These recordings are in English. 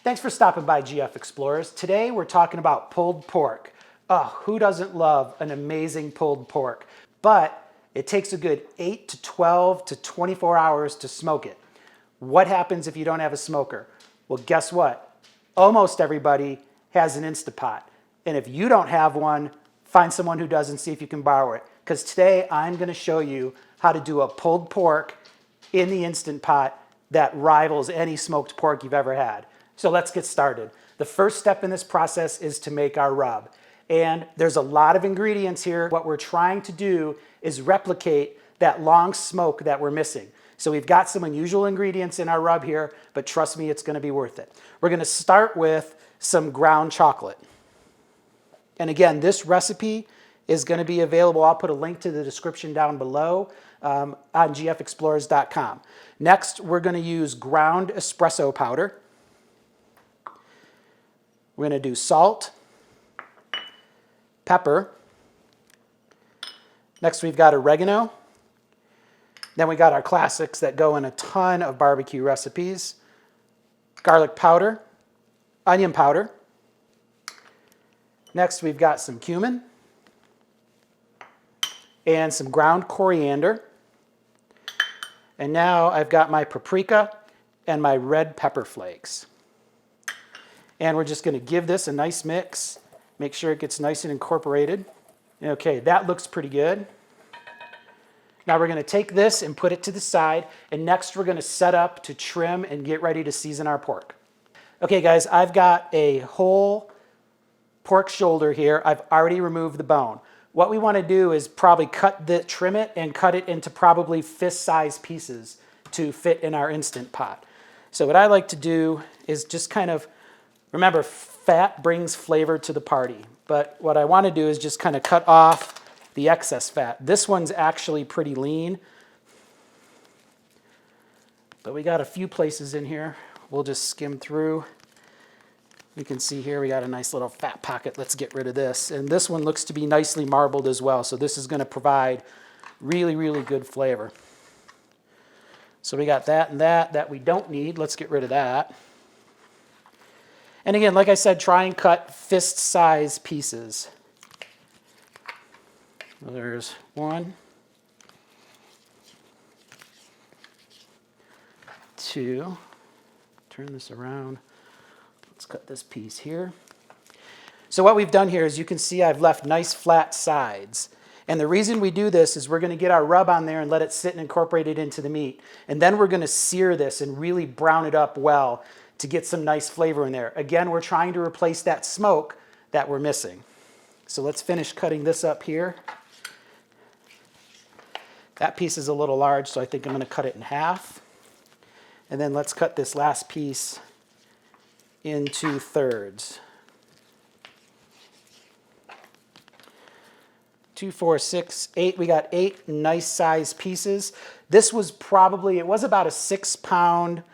Thanks for stopping by, GF Explorers. Today we're talking about pulled pork. Oh, who doesn't love an amazing pulled pork? But it takes a good 8 to 12 to 24 hours to smoke it. What happens if you don't have a smoker? Well, guess what? Almost everybody has an Instapot. And if you don't have one, find someone who does and see if you can borrow it. Because today I'm going to show you how to do a pulled pork in the Instant Pot that rivals any smoked pork you've ever had. So let's get started. The first step in this process is to make our rub. And there's a lot of ingredients here. What we're trying to do is replicate that long smoke that we're missing. So we've got some unusual ingredients in our rub here, but trust me, it's going to be worth it. We're going to start with some ground chocolate. And again, this recipe is going to be available. I'll put a link to the description down below on gfexplorers.com. Next, we're going to use ground espresso powder. We're going to do salt, pepper. Next, we've got oregano. Then we got our classics that go in a ton of barbecue recipes. Garlic powder, onion powder. Next, we've got some cumin and some ground coriander. And now I've got my paprika and my red pepper flakes. And we're just going to give this a nice mix. Make sure it gets nice and incorporated. Okay, that looks pretty good. Now we're going to take this and put it to the side. And next we're going to set up to trim and get ready to season our pork. Okay guys, I've got a whole pork shoulder here. I've already removed the bone. What we want to do is probably trim it and cut it into probably fist-sized pieces to fit in our Instant Pot. So what I like to do is just kind of, remember, fat brings flavor to the party. But what I want to do is just kind of cut off the excess fat. This one's actually pretty lean. But we got a few places in here. We'll just skim through. You can see here we got a nice little fat pocket. Let's get rid of this. And this one looks to be nicely marbled as well. So this is going to provide really, really good flavor. So we got that and that we don't need. Let's get rid of that. And again, like I said, try and cut fist-size pieces. Well, there's one, two. Turn this around. Let's cut this piece here. So what we've done here is you can see I've left nice flat sides. And the reason we do this is we're going to get our rub on there and let it sit and incorporate it into the meat. And then we're going to sear this and really brown it up well to get some nice flavor in there. Again, we're trying to replace that smoke that we're missing. So let's finish cutting this up here. That piece is a little large, so I think I'm going to cut it in half. And then let's cut this last piece into thirds. 2, 4, 6, 8. We got 8 nice sized pieces. This was probably, it was about a 6-pound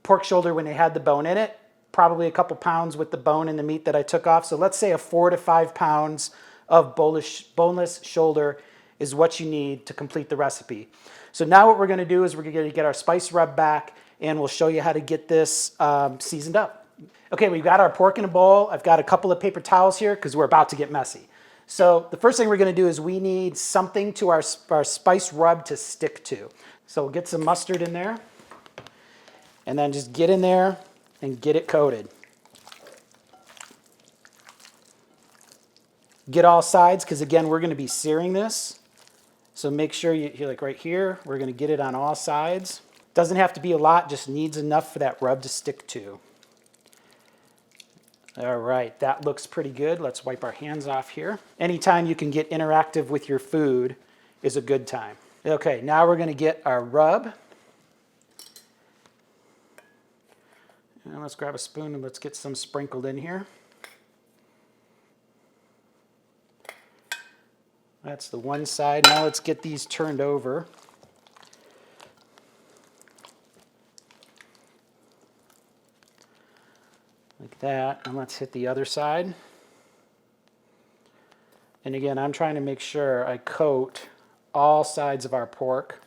pork shoulder when it had the bone in it. Probably a couple pounds with the bone and the meat that I took off. So let's say a 4 to 5 pounds of boneless shoulder is what you need to complete the recipe. So now what we're going to do is we're going to get our spice rub back and we'll show you how to get this seasoned up. Okay, we've got our pork in a bowl. I've got a couple of paper towels here because we're about to get messy. So the first thing we're going to do is we need something to our spice rub to stick to. So we'll get some mustard in there and then just get in there and get it coated. Get all sides because again we're going to be searing this. So make sure you're like right here, we're going to get it on all sides. Doesn't have to be a lot, just needs enough for that rub to stick to. All right, that looks pretty good. Let's wipe our hands off here. Anytime you can get interactive with your food is a good time. Okay, now we're going to get our rub. And let's grab a spoon and let's get some sprinkled in here. That's the one side. Now let's get these turned over. Like that. And let's hit the other side. And again, I'm trying to make sure I coat all sides of our pork.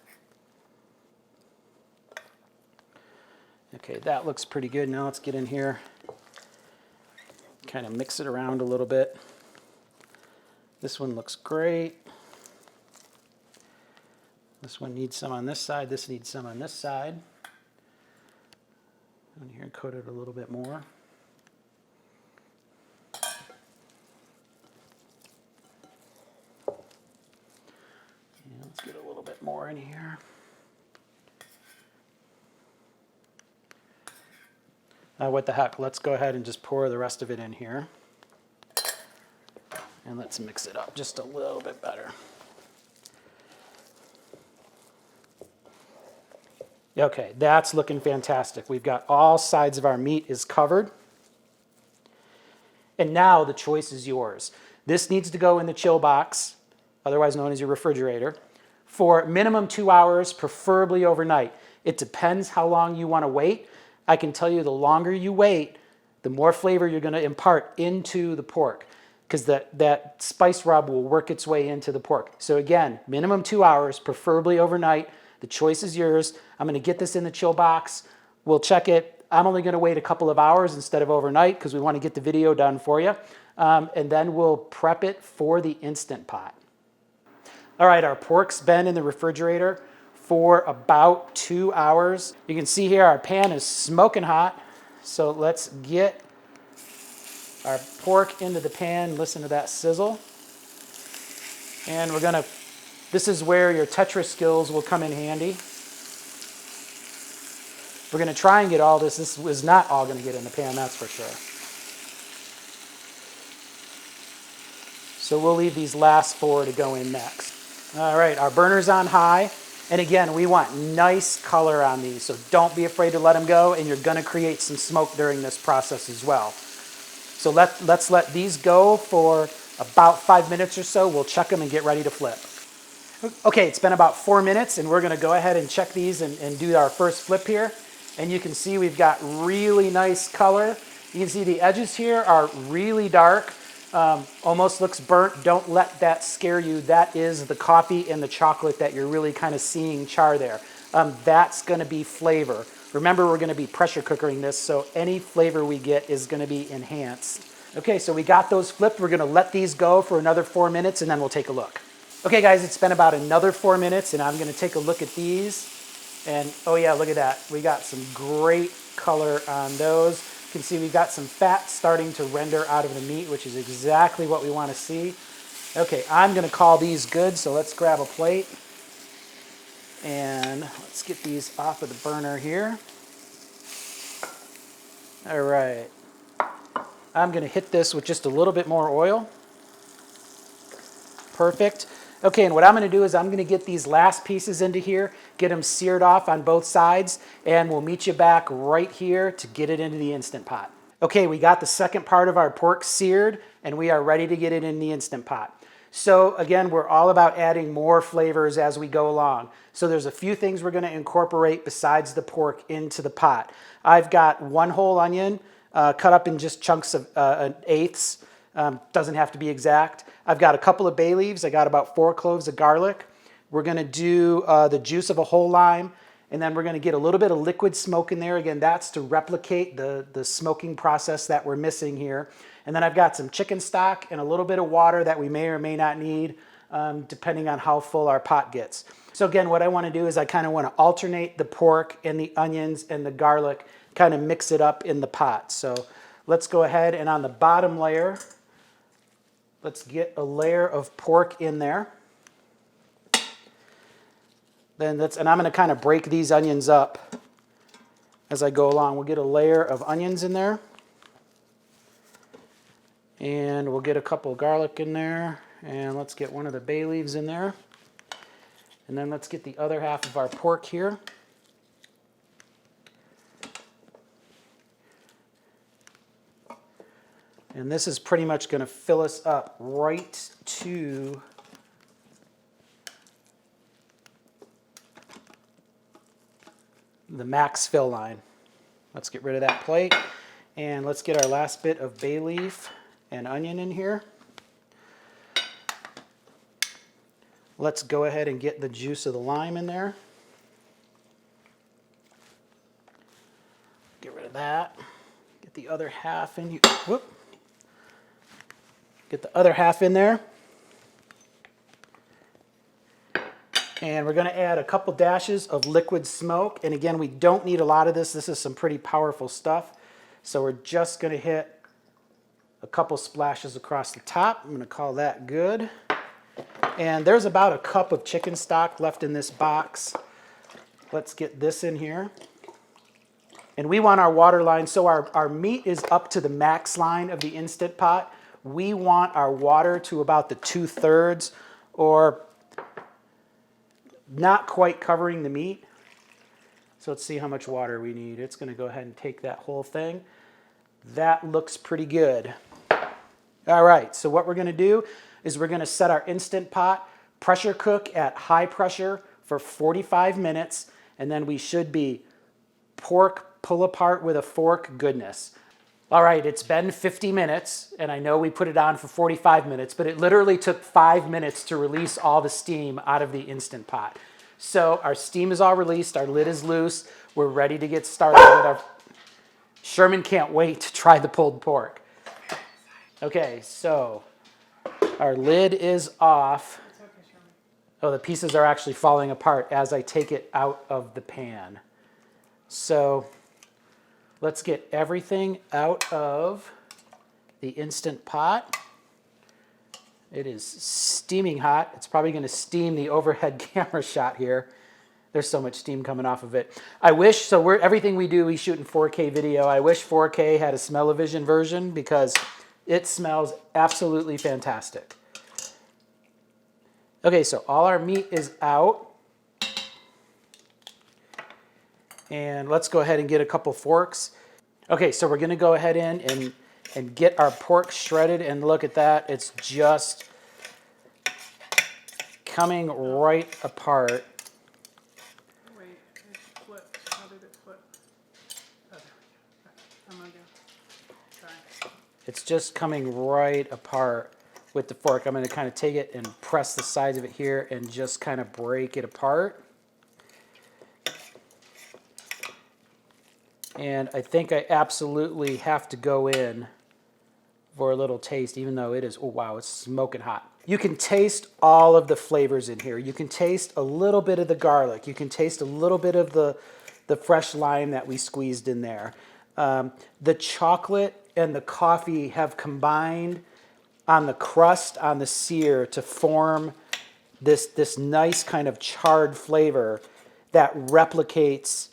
Okay, that looks pretty good. Now let's get in here, kind of mix it around a little bit. This one looks great. This one needs some on this side. This needs some on this side. And here, coat it a little bit more. And let's get a little bit more in here. Now, what the heck? Let's go ahead and just pour the rest of it in here. And let's mix it up just a little bit better. Okay, that's looking fantastic. We've got all sides of our meat is covered. And now the choice is yours. This needs to go in the chill box, otherwise known as your refrigerator, for minimum 2 hours, preferably overnight. It depends how long you want to wait. I can tell you the longer you wait, the more flavor you're going to impart into the pork, because that spice rub will work its way into the pork. So again, minimum 2 hours, preferably overnight. The choice is yours. I'm going to get this in the chill box. We'll check it. I'm only going to wait a couple of hours instead of overnight because we want to get the video done for you. And then we'll prep it for the Instant Pot. All right, our pork's been in the refrigerator for about 2 hours. You can see here our pan is smoking hot. So let's get our pork into the pan. Listen to that sizzle. And we're going to, this is where your Tetris skills will come in handy. We're going to try and get all this. This is not all going to get in the pan, that's for sure. So we'll leave these last 4 to go in next. All right, our burner's on high. And again, we want nice color on these, so don't be afraid to let them go, and you're going to create some smoke during this process as well. So let's let these go for about 5 minutes or so. We'll check them and get ready to flip. Okay, it's been about 4 minutes, and we're going to go ahead and check these and do our first flip here. And you can see we've got really nice color. You can see the edges here are really dark, almost looks burnt. Don't let that scare you. That is the coffee and the chocolate that you're really kind of seeing char there. That's going to be flavor. Remember, we're going to be pressure cookering this, so any flavor we get is going to be enhanced. Okay, so we got those flipped. We're going to let these go for another 4 minutes, and then we'll take a look. Okay, guys, it's been about another 4 minutes, and I'm going to take a look at these. And, oh yeah, look at that. We got some great color on those. You can see we've got some fat starting to render out of the meat, which is exactly what we want to see. Okay, I'm going to call these good, so let's grab a plate. And let's get these off of the burner here. All right. I'm going to hit this with just a little bit more oil. Perfect. Okay, and what I'm going to do is I'm going to get these last pieces into here, get them seared off on both sides, and we'll meet you back right here to get it into the Instant Pot. Okay, we got the second part of our pork seared, and we are ready to get it in the Instant Pot. So again, we're all about adding more flavors as we go along. So there's a few things we're going to incorporate besides the pork into the pot. I've got 1 whole onion cut up in just chunks of eighths. Doesn't have to be exact. I've got a couple of bay leaves. I got about 4 cloves of garlic. We're going to do the juice of a whole lime, and then we're going to get a little bit of liquid smoke in there. Again, that's to replicate the smoking process that we're missing here. And then I've got some chicken stock and a little bit of water that we may or may not need, depending on how full our pot gets. So again, what I want to do is I kind of want to alternate the pork and the onions and the garlic, kind of mix it up in the pot. So let's go ahead, and on the bottom layer, let's get a layer of pork in there. And I'm going to kind of break these onions up as I go along. We'll get a layer of onions in there. And we'll get a couple of garlic in there. And let's get one of the bay leaves in there. And then let's get the other half of our pork here. And this is pretty much going to fill us up right to the max fill line. Let's get rid of that plate, and let's get our last bit of bay leaf and onion in here. Let's go ahead and get the juice of the lime in there. of that. Get the other half in. Whoop. Get the other half in there. And we're going to add a couple dashes of liquid smoke. And again, we don't need a lot of this. This is some pretty powerful stuff. So we're just going to hit a couple splashes across the top. I'm going to call that good. And there's about a cup of chicken stock left in this box. Let's get this in here. And we want our water line, so our meat is up to the max line of the Instant Pot. We want our water to about the 2/3 or not quite covering the meat. So let's see how much water we need. It's going to go ahead and take that whole thing. That looks pretty good. All right, so what we're going to do is we're going to set our Instant Pot, pressure cook at high pressure for 45 minutes, and then we should be pork pull apart with a fork goodness. All right, it's been 50 minutes, and I know we put it on for 45 minutes, but it literally took 5 minutes to release all the steam out of the Instant Pot. So our steam is all released, our lid is loose, we're ready to get started with our... Sherman can't wait to try the pulled pork. Okay, so our lid is off. Oh, the pieces are actually falling apart as I take it out of the pan. So let's get everything out of the Instant Pot. It is steaming hot. It's probably going to steam the overhead camera shot here. There's so much steam coming off of it. I wish, so everything we do, we shoot in 4K video. I wish 4K had a smell-o-vision version because it smells absolutely fantastic. Okay, so all our meat is out. And let's go ahead and get a couple forks. Okay, so we're going to go ahead in and get our pork shredded, and look at that. It's just coming right apart. Wait, it flipped. How did it flip? Oh, there we go. I'm going to try. It's just coming right apart with the fork. I'm going to kind of take it and press the sides of it here and just kind of break it apart. And I think I absolutely have to go in for a little taste, even though it is, oh wow, it's smoking hot. You can taste all of the flavors in here. You can taste a little bit of the garlic. You can taste a little bit of the fresh lime that we squeezed in there. The chocolate and the coffee have combined on the crust, on the sear, to form this nice kind of charred flavor that replicates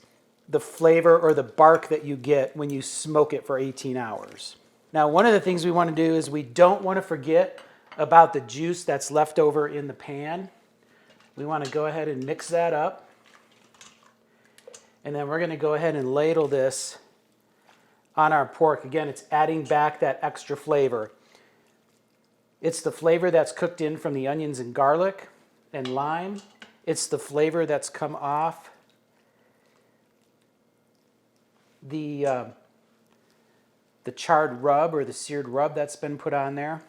the flavor or the bark that you get when you smoke it for 18 hours. Now, one of the things we want to do is we don't want to forget about the juice that's left over in the pan. We want to go ahead and mix that up. And then we're going to go ahead and ladle this on our pork. Again, it's adding back that extra flavor. It's the flavor that's cooked in from the onions and garlic and lime. It's the flavor that's come off the charred rub or the seared rub that's been put on there.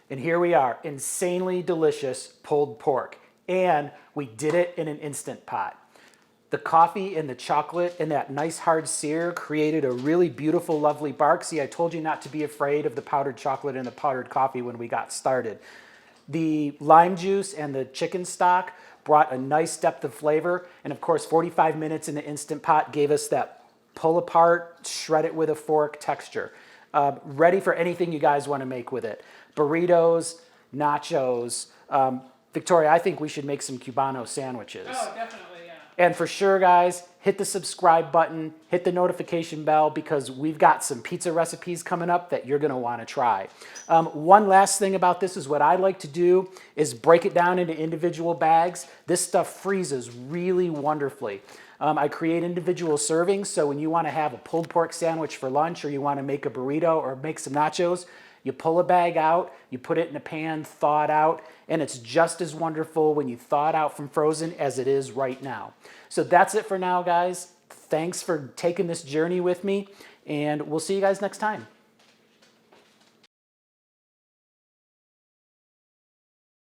And here we are, insanely delicious pulled pork. And we did it in an Instant Pot. The coffee and the chocolate and that nice hard sear created a really beautiful, lovely bark. See, I told you not to be afraid of the powdered chocolate and the powdered coffee when we got started. The lime juice and the chicken stock brought a nice depth of flavor. And of course, 45 minutes in the Instant Pot gave us that pull apart, shred it with a fork texture. Ready for anything you guys want to make with it. Burritos, nachos. Victoria, I think we should make some Cubano sandwiches. Oh, definitely, yeah. And for sure, guys, hit the subscribe button, hit the notification bell, because we've got some pizza recipes coming up that you're going to want to try. One last thing about this is what I like to do is break it down into individual bags. This stuff freezes really wonderfully. I create individual servings, so when you want to have a pulled pork sandwich for lunch, or you want to make a burrito or make some nachos, you pull a bag out, you put it in a pan, thaw it out, and it's just as wonderful when you thaw it out from frozen as it is right now. So that's it for now, guys. Thanks for taking this journey with me, and we'll see you guys next time.